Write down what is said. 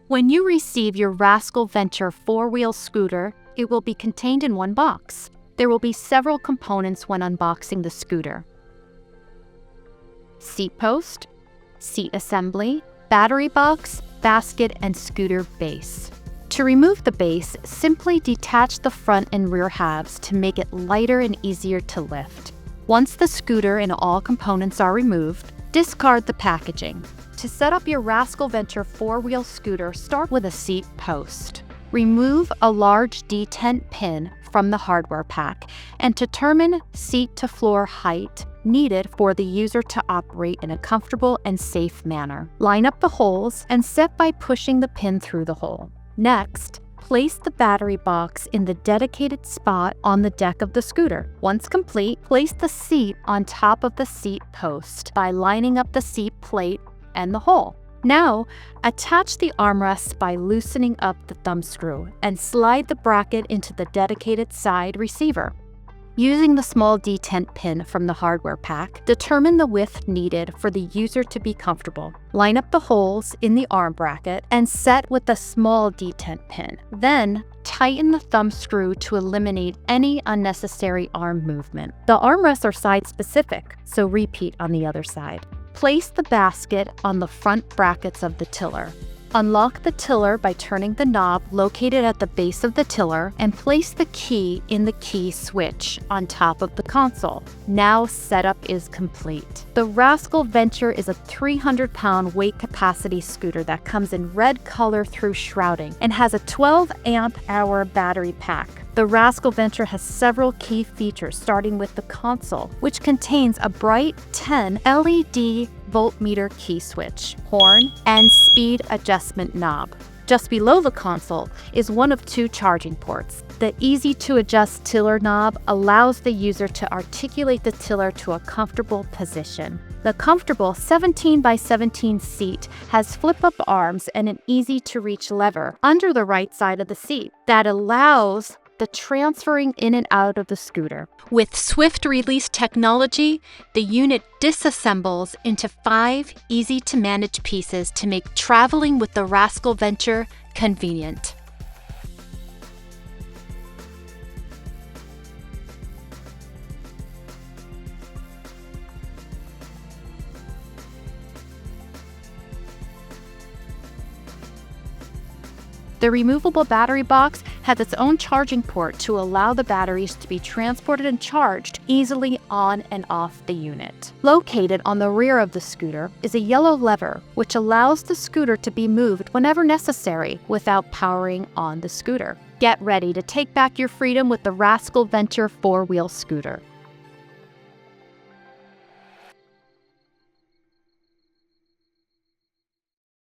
When you receive your Rascal Venture four-wheel scooter, it will be contained in one box. There will be several components when unboxing the scooter: seat post, seat assembly, battery box, basket, and scooter base. To remove the base, simply detach the front and rear halves to make it lighter and easier to lift. Once the scooter and all components are removed, discard the packaging. To set up your Rascal Venture four-wheel scooter, start with a seat post. Remove a large detent pin from the hardware pack and determine seat-to-floor height needed for the user to operate in a comfortable and safe manner. Line up the holes and set by pushing the pin through the hole. Next, place the battery box in the dedicated spot on the deck of the scooter. Once complete, place the seat on top of the seat post by lining up the seat plate and the hole. Now, attach the armrests by loosening up the thumb screw and slide the bracket into the dedicated side receiver. Using the small detent pin from the hardware pack, determine the width needed for the user to be comfortable. Line up the holes in the arm bracket and set with the small detent pin. Then, tighten the thumb screw to eliminate any unnecessary arm movement. The armrests are side-specific, so repeat on the other side. Place the basket on the front brackets of the tiller. Unlock the tiller by turning the knob located at the base of the tiller and place the key in the key switch on top of the console. Now setup is complete. The Rascal Venture is a 300-pound weight capacity scooter that comes in red color through shrouding and has a 12 amp-hour battery pack. The Rascal Venture has several key features, starting with the console, which contains a bright 10 LED voltmeter key switch, horn, and speed adjustment knob. Just below the console is one of two charging ports. The easy-to-adjust tiller knob allows the user to articulate the tiller to a comfortable position. The comfortable 17 by 17 seat has flip-up arms and an easy-to-reach lever under the right side of the seat that allows the transferring in and out of the scooter. With swift release technology, the unit disassembles into 5 easy-to-manage pieces to make traveling with the Rascal Venture convenient. The removable battery box has its own charging port to allow the batteries to be transported and charged easily on and off the unit. Located on the rear of the scooter is a yellow lever, which allows the scooter to be moved whenever necessary without powering on the scooter. Get ready to take back your freedom with the Rascal Venture four-wheel scooter.